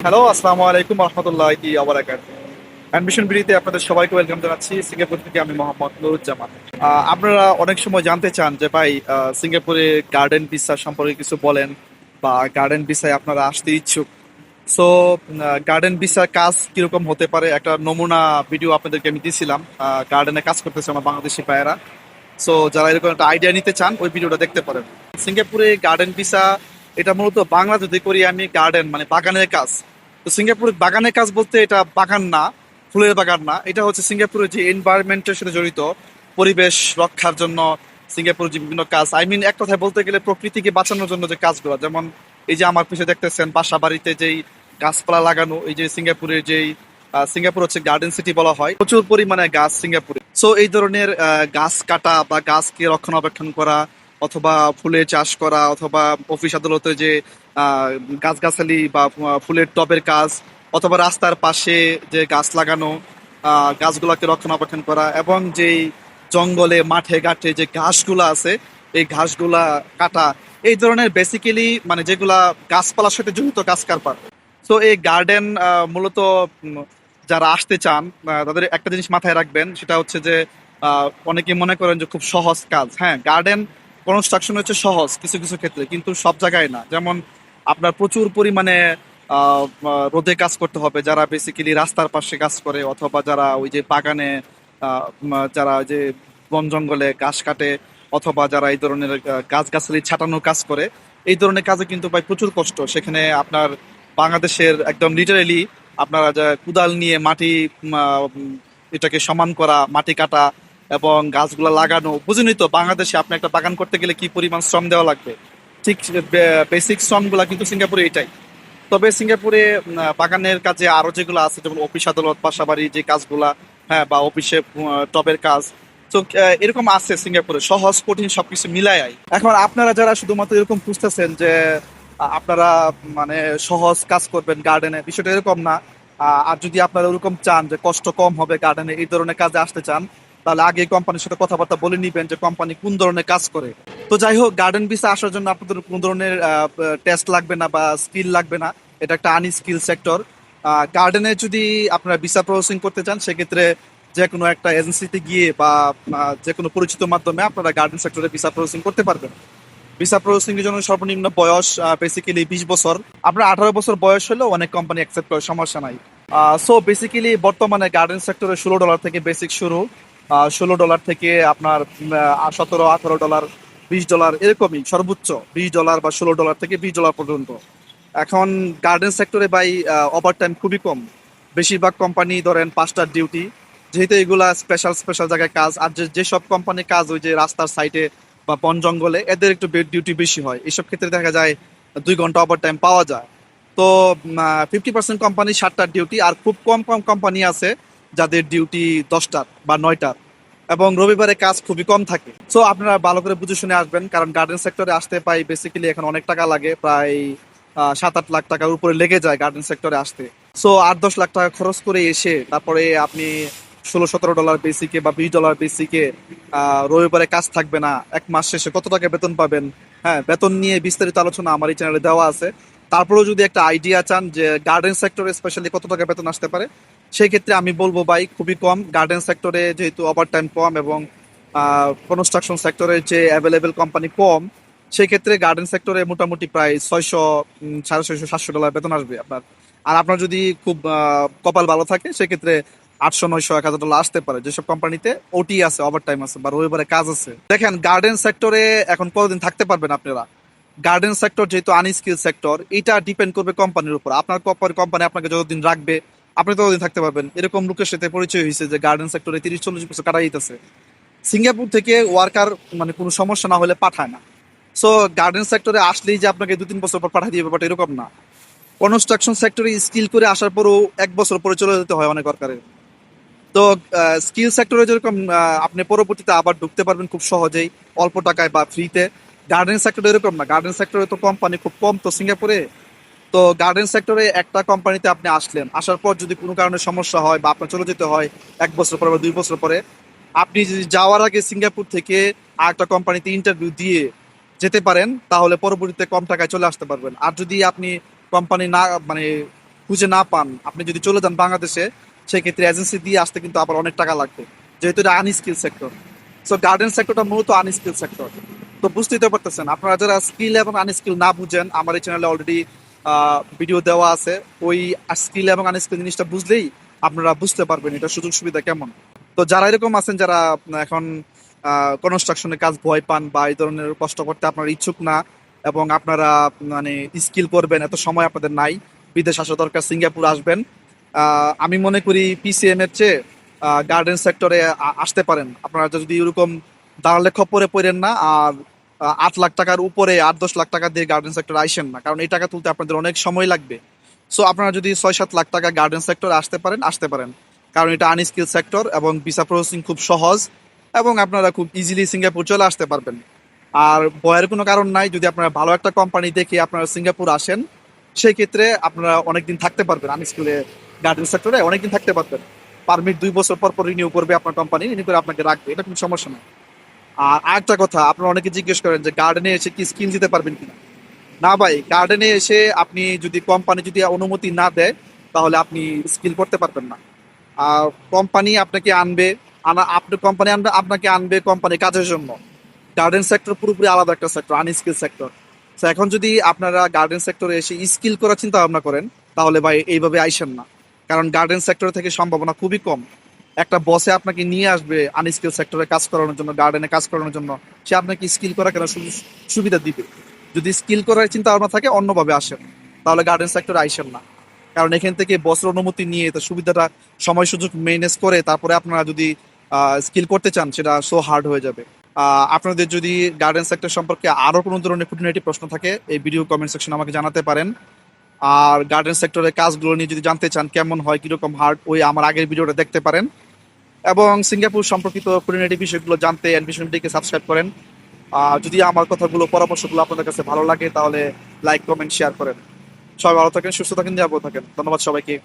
Hello, আসসালামু আলাইকুম রহমতুল্লাহি ওয়া বারাকাতুহু। অ্যাডমিশন বিডিতে আপনাদের সবাইকে ওয়েলকাম জানাচ্ছি। সিঙ্গাপুর থেকে আমি মোহাম্মদ নুরুজ্জামান। আপনারা অনেক সময় জানতে চান যে ভাই, সিঙ্গাপুরে গার্ডেন ভিসা সম্পর্কে কিছু বলেন, বা গার্ডেন ভিসায় আপনারা আসতে ইচ্ছুক। সো গার্ডেন ভিসার কাজ কিরকম হতে পারে একটা নমুনা ভিডিও আপনাদেরকে আমি দিয়েছিলাম। গার্ডেনে কাজ করতেছে আমার বাংলাদেশি ভাইয়েরা। সো যারা এরকম একটা আইডিয়া নিতে চান ওই ভিডিওটা দেখতে পারেন। সিঙ্গাপুরে গার্ডেন ভিসা, এটা মূলত বাংলা যদি করি আমি, গার্ডেন মানে বাগানের কাজ। তো সিঙ্গাপুরের বাগানের কাজ বলতে এটা বাগান না, ফুলের বাগান না, এটা হচ্ছে সিঙ্গাপুরের যে এনভায়রনমেন্টের সাথে জড়িত, পরিবেশ রক্ষার জন্য সিঙ্গাপুরের যে বিভিন্ন কাজ, আই মিন এক কথায় বলতে গেলে প্রকৃতিকে বাঁচানোর জন্য যে কাজগুলো, যেমন এই যে আমার পিছনে দেখতেছেন বাসা বাড়িতে যেই গাছপালা লাগানো, এই যে সিঙ্গাপুরের যেই সিঙ্গাপুর হচ্ছে গার্ডেন সিটি বলা হয়, প্রচুর পরিমাণে গাছ সিঙ্গাপুরে। সো এই ধরনের গাছ কাটা বা গাছকে রক্ষণাবেক্ষণ করা, অথবা ফুলের চাষ করা, অথবা অফিস আদালতে যে গাছগাছালি বা ফুলের টবের কাজ, অথবা রাস্তার পাশে যে গাছ লাগানো, গাছগুলাকে রক্ষণাবেক্ষণ করা, এবং যেই জঙ্গলে মাঠে ঘাটে যে ঘাসগুলা আছে এই ঘাসগুলা কাটা, এই ধরনের বেসিক্যালি মানে যেগুলা গাছপালার সাথে জড়িত কাজ কারবার। তো এই গার্ডেন মূলত যারা আসতে চান তাদের একটা জিনিস মাথায় রাখবেন, সেটা হচ্ছে যে অনেকে মনে করেন যে খুব সহজ কাজ। হ্যাঁ, গার্ডেন কনস্ট্রাকশন হচ্ছে সহজ কিছু কিছু ক্ষেত্রে, কিন্তু সব জায়গায় না। যেমন আপনার প্রচুর পরিমাণে রোদে কাজ করতে হবে যারা বেসিক্যালি রাস্তার পাশে কাজ করে, অথবা যারা ওই যে বাগানে যারা ওই যে বন জঙ্গলে ঘাস কাটে, অথবা যারা এই ধরনের গাছগাছালি ছাটানোর কাজ করে। এই ধরনের কাজে কিন্তু ভাই প্রচুর কষ্ট। সেখানে আপনার বাংলাদেশের একদম লিটারেলি আপনারা যা কুদাল নিয়ে মাটি এটাকে সমান করা, মাটি কাটা এবং গাছগুলা লাগানো, বুঝুনই তো বাংলাদেশে আপনি একটা বাগান করতে গেলে কি পরিমাণ শ্রম দেওয়া লাগবে। ঠিক বেসিক শ্রমগুলা কিন্তু সিঙ্গাপুরে এটাই। তবে সিঙ্গাপুরে বাগানের কাজে আরো যেগুলো আছে, যেমন অফিস আদালত বাসাবাড়ি যে কাজগুলা, হ্যাঁ, বা অফিসে টবের কাজ। তো এরকম আছে সিঙ্গাপুরে, সহজ কঠিন সবকিছু মিলাই। এখন আপনারা যারা শুধুমাত্র এরকম খুঁজতেছেন যে আপনারা মানে সহজ কাজ করবেন গার্ডেনে, বিষয়টা এরকম না। আর যদি আপনারা ওরকম চান যে কষ্ট কম হবে গার্ডেনে, এই ধরনের কাজে আসতে চান, তাহলে আগে কোম্পানির সাথে কথাবার্তা বলে নিবেন যে কোম্পানি কোন ধরনের কাজ করে। তো যাই হোক, গার্ডেন ভিসা আসার জন্য আপনাদের কোনো ধরনের টেস্ট লাগবে না বা স্কিল লাগবে না। এটা একটা আনস্কিল সেক্টর। গার্ডেনে যদি আপনারা ভিসা প্রসেসিং করতে চান, সেক্ষেত্রে যে কোনো একটা এজেন্সিতে গিয়ে বা যে কোনো পরিচিত মাধ্যমে আপনারা গার্ডেন সেক্টরে ভিসা প্রসেসিং করতে পারবেন। ভিসা প্রসেসিং এর জন্য সর্বনিম্ন বয়স বেসিক্যালি 20 বছর। আপনার 18 বছর বয়স হলেও অনেক কোম্পানি অ্যাকসেপ্ট করে, সমস্যা নাই। সো বেসিক্যালি বর্তমানে গার্ডেন সেক্টরে $16 থেকে বেসিক শুরু। $16 থেকে আপনার 17-18 ডলার, $20 এরকমই সর্বোচ্চ। $20 বা $16 থেকে $20 পর্যন্ত। এখন গার্ডেন সেক্টরে বাই ওভার টাইম খুবই কম। বেশিরভাগ কোম্পানি ধরেন 5টার ডিউটি, যেহেতু এগুলা স্পেশাল স্পেশাল জায়গায় কাজ। আর যেসব কোম্পানি কাজ ওই যে রাস্তার সাইডে বা বন জঙ্গলে, এদের একটু ডিউটি বেশি হয়। এইসব ক্ষেত্রে দেখা যায় 2 ঘন্টা ওভার টাইম পাওয়া যায়। তো 50% কোম্পানি 7টার ডিউটি, আর খুব কম কম কোম্পানি আছে যাদের ডিউটি 10টার বা 9টার, এবং রবিবারে কাজ খুবই কম থাকে। সো আপনারা ভালো করে বুঝে শুনে আসবেন, কারণ গার্ডেন সেক্টরে আসতে পাই বেসিক্যালি এখন অনেক টাকা লাগে, প্রায় 7-8 লাখ টাকার উপরে লেগে যায় গার্ডেন সেক্টরে আসতে। সো 8-10 লাখ টাকা খরচ করে এসে তারপরে আপনি $16-17 বেসিকে বা $20 বেসিকে রবিবারে কাজ থাকবে না, 1 মাস শেষে কত টাকা বেতন পাবেন। হ্যাঁ, বেতন নিয়ে বিস্তারিত আলোচনা আমার এই চ্যানেলে দেওয়া আছে। তারপরেও যদি একটা আইডিয়া চান যে গার্ডেন সেক্টরে স্পেশালি কত টাকা বেতন আসতে পারে, সেই ক্ষেত্রে আমি বলবো ভাই খুবই কম। গার্ডেন সেক্টরে যেহেতু ওভার টাইম কম এবং কনস্ট্রাকশন সেক্টরে যে অ্যাভেলেবেল কোম্পানি কম, সেই ক্ষেত্রে গার্ডেন সেক্টরে মোটামুটি প্রায় 600, 650, 700 ডলার বেতন আসবে আপনার। আর আপনার যদি খুব কপাল ভালো থাকে, সেক্ষেত্রে 800, 900, 1000 ডলার আসতে পারে, যেসব কোম্পানিতে ওটি আছে, ওভার টাইম আছে, বা রবিবারে কাজ আছে। দেখেন, গার্ডেন সেক্টরে এখন কতদিন থাকতে পারবেন আপনারা। গার্ডেন সেক্টর যেহেতু আনস্কিল সেক্টর, এটা ডিপেন্ড করবে কোম্পানির উপর। আপনার কোম্পানি আপনাকে যতদিন রাখবে আপনি ততদিন থাকতে পারবেন। এরকম লোকের সাথে পরিচয় হয়েছে যে গার্ডেন সেক্টরে 30-40 বছর কাটাই দিতেছে। সিঙ্গাপুর থেকে ওয়ার্কার মানে কোনো সমস্যা না হলে পাঠায় না। সো গার্ডেন সেক্টরে আসলেই যে আপনাকে 2-3 বছর পর পাঠিয়ে দিবে, ব্যাপারটা এরকম না। কনস্ট্রাকশন সেক্টরে স্কিল করে আসার পরও 1 বছর পরে চলে যেতে হয় অনেক ওয়ার্কারের। তো স্কিল সেক্টরে যেরকম আপনি পরবর্তীতে আবার ঢুকতে পারবেন খুব সহজেই, অল্প টাকায় বা ফ্রিতে। গার্ডেন সেক্টরে এরকম না। গার্ডেন সেক্টরে তো কোম্পানি খুব কম তো সিঙ্গাপুরে। তো গার্ডেন সেক্টরে একটা কোম্পানিতে আপনি আসলেন, আসার পর যদি কোনো কারণে সমস্যা হয় বা আপনার চলে যেতে হয় 1 বছর পরে বা 2 বছর পরে, আপনি যদি যাওয়ার আগে সিঙ্গাপুর থেকে আর একটা কোম্পানিতে ইন্টারভিউ দিয়ে যেতে পারেন, তাহলে পরবর্তীতে কম টাকায় চলে আসতে পারবেন। আর যদি আপনি কোম্পানি না মানে খুঁজে না পান, আপনি যদি চলে যান বাংলাদেশে, সেক্ষেত্রে এজেন্সি দিয়ে আসতে কিন্তু আবার অনেক টাকা লাগবে, যেহেতু এটা আনস্কিল সেক্টর। সো গার্ডেন সেক্টরটা মূলত আনস্কিল সেক্টর। তো বুঝতেই তো পারতেছেন, আপনারা যারা স্কিল এবং আনস্কিল না বুঝেন, আমার এই চ্যানেলে অলরেডি ভিডিও দেওয়া আছে। ওই স্কিল এবং আনস্কিল জিনিসটা বুঝলেই আপনারা বুঝতে পারবেন এটা সুযোগ সুবিধা কেমন। তো যারা এরকম আছেন, যারা এখন কনস্ট্রাকশনের কাজ ভয় পান বা এই ধরনের কষ্ট করতে আপনারা ইচ্ছুক না, এবং আপনারা মানে স্কিল করবেন, এত সময় আপনাদের নাই, বিদেশ আসা দরকার, সিঙ্গাপুর আসবেন, আমি মনে করি পিসিএম এর চেয়ে গার্ডেন সেক্টরে আসতে পারেন। আপনারা যদি এরকম দাঁড়ালে খপ্পরে পড়েন না, আর 8 লাখ টাকার উপরে 8-10 লাখ টাকা দিয়ে গার্ডেন সেক্টরে আইসেন না, কারণ এই টাকা তুলতে আপনাদের অনেক সময় লাগবে। সো আপনারা যদি 6-7 লাখ টাকা গার্ডেন সেক্টরে আসতে পারেন, কারণ এটা আনস্কিল সেক্টর এবং ভিসা প্রসেসিং খুব সহজ, এবং আপনারা খুব ইজিলি সিঙ্গাপুর চলে আসতে পারবেন। আর ভয়ের কোনো কারণ নাই, যদি আপনারা ভালো একটা কোম্পানি দেখে আপনারা সিঙ্গাপুর আসেন, সেই ক্ষেত্রে আপনারা অনেকদিন থাকতে পারবেন। আনস্কিলে গার্ডেন সেক্টরে অনেকদিন থাকতে পারবেন। পারমিট 2 বছর পর পর রিনিউ করবে আপনার কোম্পানি, রিনিউ করে আপনাকে রাখবে, এটা কোনো সমস্যা নাই। আর আরেকটা কথা, আপনারা অনেকে জিজ্ঞেস করেন যে গার্ডেনে এসে কি স্কিল দিতে পারবেন কিনা। না ভাই, গার্ডেনে এসে আপনি যদি কোম্পানি যদি অনুমতি না দেয়, তাহলে আপনি স্কিল করতে পারবেন না। আর কোম্পানি আপনাকে আনবে, আপনি কোম্পানি আনবে, আপনাকে আনবে কোম্পানি কাজের জন্য। গার্ডেন সেক্টর পুরোপুরি আলাদা একটা সেক্টর, আনস্কিল সেক্টর। তো এখন যদি আপনারা গার্ডেন সেক্টরে এসে স্কিল করার চিন্তা ভাবনা করেন, তাহলে ভাই এইভাবে আইসেন না, কারণ গার্ডেন সেক্টর থেকে সম্ভাবনা খুবই কম। একটা বসে আপনাকে নিয়ে আসবে আনস্কিল সেক্টরে কাজ করানোর জন্য, গার্ডেনে কাজ করানোর জন্য, সে আপনাকে স্কিল করা কেন সুবিধা দিবে। যদি স্কিল করার চিন্তা ভাবনা থাকে, অন্যভাবে আসেন, তাহলে গার্ডেন সেক্টরে আইসেন না। কারণ এখান থেকে বসের অনুমতি নিয়ে তো সুবিধাটা সময় সুযোগ মেনেজ করে তারপরে আপনারা যদি স্কিল করতে চান, সেটা সো হার্ড হয়ে যাবে। আপনাদের যদি গার্ডেন সেক্টর সম্পর্কে আরো কোনো ধরনের খুঁটিনাটি প্রশ্ন থাকে, এই ভিডিও কমেন্ট সেকশনে আমাকে জানাতে পারেন। আর গার্ডেন সেক্টরের কাজগুলো নিয়ে যদি জানতে চান কেমন হয়, কিরকম হার্ড, ওই আমার আগের ভিডিওটা দেখতে পারেন। এবং সিঙ্গাপুর সম্পর্কিত খুঁটিনাটি বিষয়গুলো জানতে অ্যানভিশনটিকে সাবস্ক্রাইব করেন। যদি আমার কথাগুলো, পরামর্শগুলো আপনাদের কাছে ভালো লাগে, তাহলে লাইক, কমেন্ট, শেয়ার করেন। সবাই ভালো থাকেন, সুস্থ থাকেন, নিরাপদ থাকেন। ধন্যবাদ সবাইকে।